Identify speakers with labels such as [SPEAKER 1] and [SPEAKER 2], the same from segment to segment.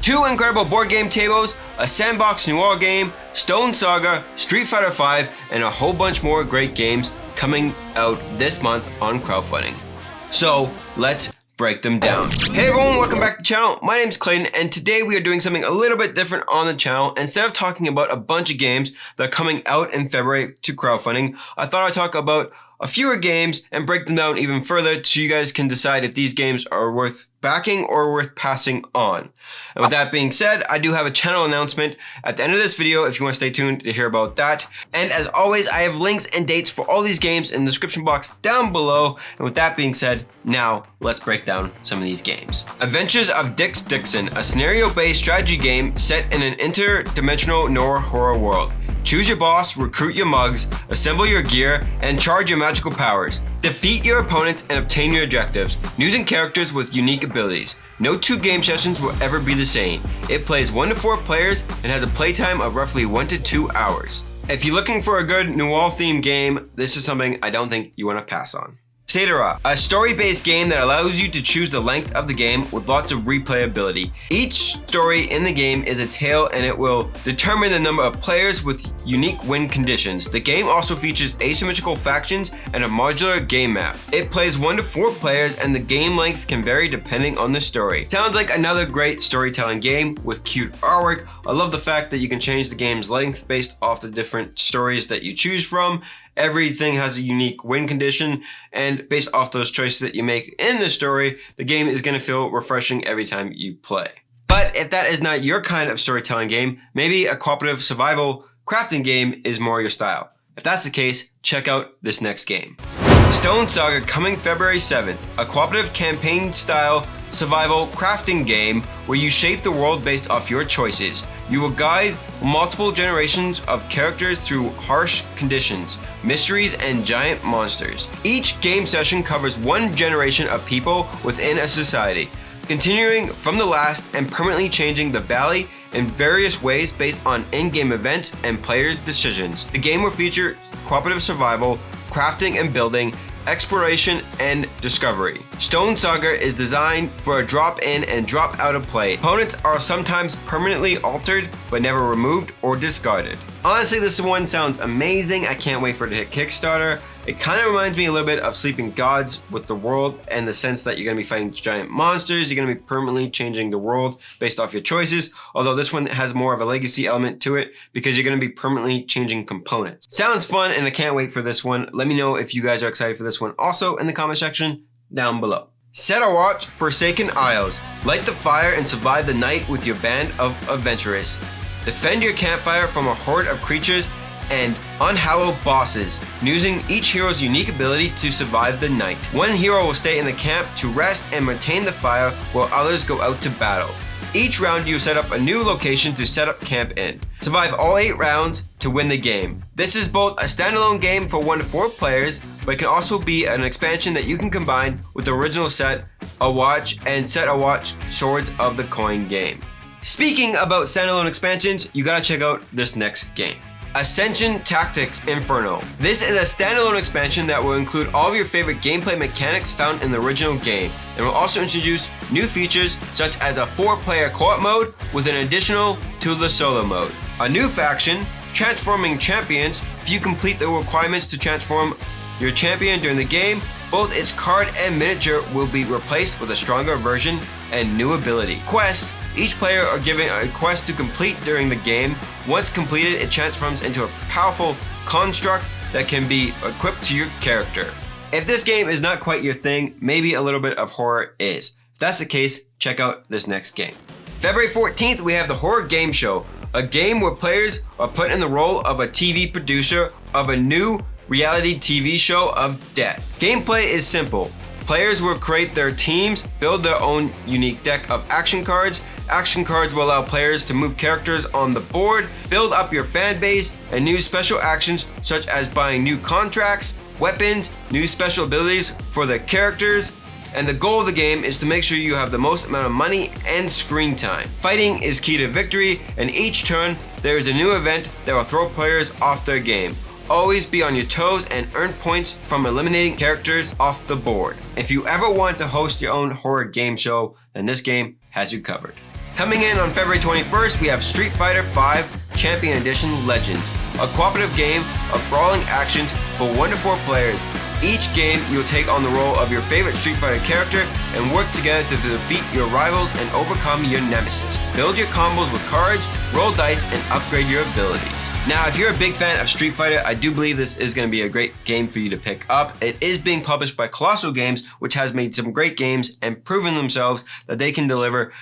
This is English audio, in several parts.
[SPEAKER 1] 2 incredible board game tables, a sandbox noir game, Stonesaga, Street Fighter V, and a whole bunch more great games coming out this month on crowdfunding. So let's break them down. Hey everyone, welcome back to the channel. My name's Clayton, and today we are doing something a little bit different on the channel. Instead of talking about a bunch of games that are coming out in February to crowdfunding, I thought I'd talk about a fewer games and break them down even further so you guys can decide if these games are worth backing or worth passing on. And with that being said, I do have a channel announcement at the end of this video if you want to stay tuned to hear about that. And as always, I have links and dates for all these games in the description box down below. And with that being said, now let's break down some of these games. Adventures of Dixion, a scenario-based strategy game set in an interdimensional noir horror world. Choose your boss, recruit your mugs, assemble your gear, and charge your magical powers. Defeat your opponents and obtain your objectives, using characters with unique abilities. No 2 game sessions will ever be the same. It plays 1 to 4 players and has a playtime of roughly 1 to 2 hours. If you're looking for a good noir themed game, this is something I don't think you want to pass on. Statera, a story-based game that allows you to choose the length of the game with lots of replayability. Each story in the game is a tale and it will determine the number of players with unique win conditions. The game also features asymmetrical factions and a modular game map. It plays 1 to 4 players and the game length can vary depending on the story. Sounds like another great storytelling game with cute artwork. I love the fact that you can change the game's length based off the different stories that you choose from. Everything has a unique win condition, and based off those choices that you make in the story, the game is going to feel refreshing every time you play. But if that is not your kind of storytelling game, maybe a cooperative survival crafting game is more your style. If that's the case, check out this next game. Stonesaga, coming February 7th, a cooperative campaign-style survival crafting game where you shape the world based off your choices. You will guide multiple generations of characters through harsh conditions, mysteries, and giant monsters. Each game session covers 1 generation of people within a society, continuing from the last and permanently changing the valley in various ways based on in-game events and players' decisions. The game will feature cooperative survival, crafting and building, exploration, and discovery. Stonesaga is designed for a drop-in and drop-out of play. Opponents are sometimes permanently altered, but never removed or discarded. Honestly, this one sounds amazing. I can't wait for it to hit Kickstarter. It kind of reminds me a little bit of Sleeping Gods with the world, in the sense that you're going to be fighting giant monsters, you're going to be permanently changing the world based off your choices, although this one has more of a legacy element to it because you're going to be permanently changing components. Sounds fun, and I can't wait for this one. Let me know if you guys are excited for this one also in the comment section down below. Set a watch, Forsaken Isles. Light the fire and survive the night with your band of adventurers. Defend your campfire from a horde of creatures and unhallowed bosses, using each hero's unique ability to survive the night. 1 hero will stay in the camp to rest and maintain the fire while others go out to battle. Each round you set up a new location to set up camp in. Survive all 8 rounds to win the game. This is both a standalone game for 1 to 4 players, but it can also be an expansion that you can combine with the original set, a watch, and set a watch Swords of the Coin game. Speaking about standalone expansions, you gotta check out this next game. Ascension Tactics Inferno. This is a standalone expansion that will include all of your favorite gameplay mechanics found in the original game, and will also introduce new features such as a 4-player co-op mode with an additional to the solo mode. A new faction, Transforming Champions. If you complete the requirements to transform your champion during the game, both its card and miniature will be replaced with a stronger version and new ability. Quests. Each player are given a quest to complete during the game. Once completed, it transforms into a powerful construct that can be equipped to your character. If this game is not quite your thing, maybe a little bit of horror is. If that's the case, check out this next game. February 14th, we have the Horror Game Show, a game where players are put in the role of a TV producer of a new reality TV show of death. Gameplay is simple. Players will create their teams, build their own unique deck of action cards. Action cards will allow players to move characters on the board, build up your fan base, and use special actions such as buying new contracts, weapons, new special abilities for the characters. And the goal of the game is to make sure you have the most amount of money and screen time. Fighting is key to victory, and each turn there is a new event that will throw players off their game. Always be on your toes and earn points from eliminating characters off the board. If you ever want to host your own horror game show, then this game has you covered. Coming in on February 21st, we have Street Fighter V Champion Edition Legends, a cooperative game of brawling actions for 1 to 4 players. Each game, you'll take on the role of your favorite Street Fighter character and work together to defeat your rivals and overcome your nemesis. Build your combos with cards, roll dice, and upgrade your abilities. Now, if you're a big fan of Street Fighter, I do believe this is going to be a great game for you to pick up. It is being published by Colossal Games, which has made some great games and proven themselves that they can deliver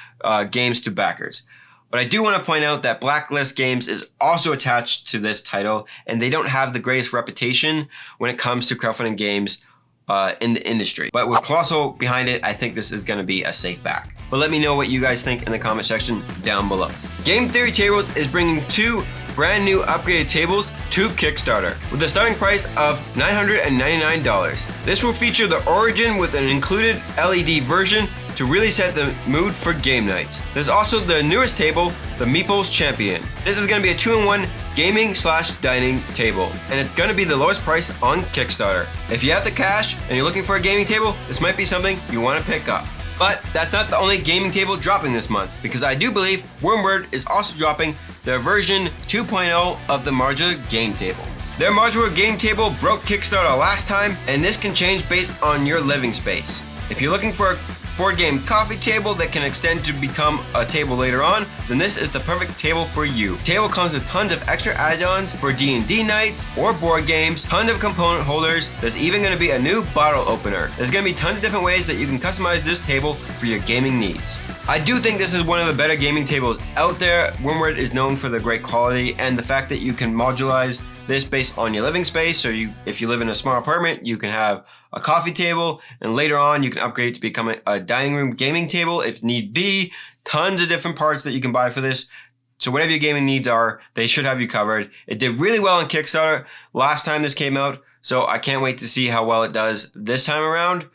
[SPEAKER 1] games to backers. But I do want to point out that Blacklist Games is also attached to this title, and they don't have the greatest reputation when it comes to crowdfunding games in the industry. But with Colossal behind it, I think this is going to be a safe back. But let me know what you guys think in the comment section down below. Game Theory Tables is bringing 2 brand new upgraded tables to Kickstarter with a starting price of $999. This will feature the Origin with an included LED version to really set the mood for game nights. There's also the newest table, the Meeple's Champion. This is going to be a 2-in-1 gaming/dining table, and it's going to be the lowest price on Kickstarter. If you have the cash and you're looking for a gaming table, this might be something you want to pick up. But that's not the only gaming table dropping this month, because I do believe Wyrmwood is also dropping their version 2.0 of the modular game table. Their modular game table broke Kickstarter last time, and this can change based on your living space. If you're looking for a board game coffee table that can extend to become a table later on, then this is the perfect table for you. The table comes with tons of extra add-ons for D&D nights or board games, tons of component holders. There's even going to be a new bottle opener. There's going to be tons of different ways that you can customize this table for your gaming needs. I do think this is one of the better gaming tables out there. Wyrmwood is known for the great quality and the fact that you can modularize this based on your living space. So if you live in a small apartment, you can have a coffee table, and later on you can upgrade to become a dining room gaming table if need be. Tons of different parts that you can buy for this. So whatever your gaming needs are, they should have you covered. It did really well on Kickstarter last time this came out, so I can't wait to see how well it does this time around.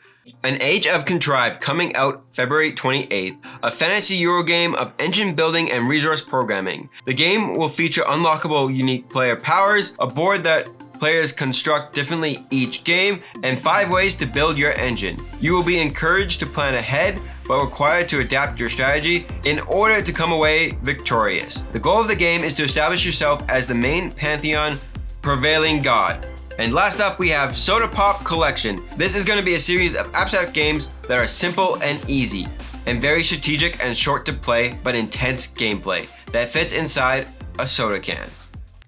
[SPEAKER 1] An Age of Contrived coming out February 28th, a fantasy Euro game of engine building and resource programming. The game will feature unlockable unique player powers, a board that players construct differently each game, and 5 ways to build your engine. You will be encouraged to plan ahead, but required to adapt your strategy in order to come away victorious. The goal of the game is to establish yourself as the main pantheon prevailing god. And last up, we have Soda Pop Collection. This is going to be a series of abstract games that are simple and easy, and very strategic and short to play, but intense gameplay that fits inside a soda can.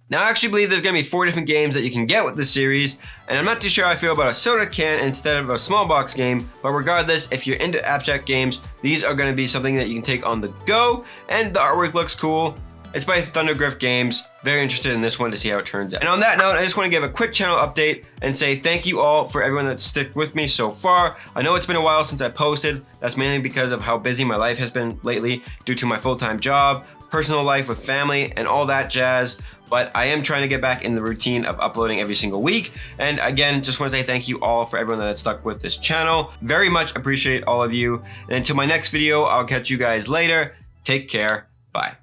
[SPEAKER 1] Now, I actually believe there's going to be 4 different games that you can get with this series, and I'm not too sure how I feel about a soda can instead of a small box game, but regardless, if you're into abstract games, these are going to be something that you can take on the go, and the artwork looks cool. It's by Thundergriff Games. Very interested in this one to see how it turns out. And on that note, I just want to give a quick channel update and say thank you all for everyone that's stuck with me so far. I know it's been a while since I posted. That's mainly because of how busy my life has been lately due to my full-time job, personal life with family, and all that jazz. But I am trying to get back in the routine of uploading every single week. And again, just want to say thank you all for everyone that's stuck with this channel. Very much appreciate all of you. And until my next video, I'll catch you guys later. Take care. Bye.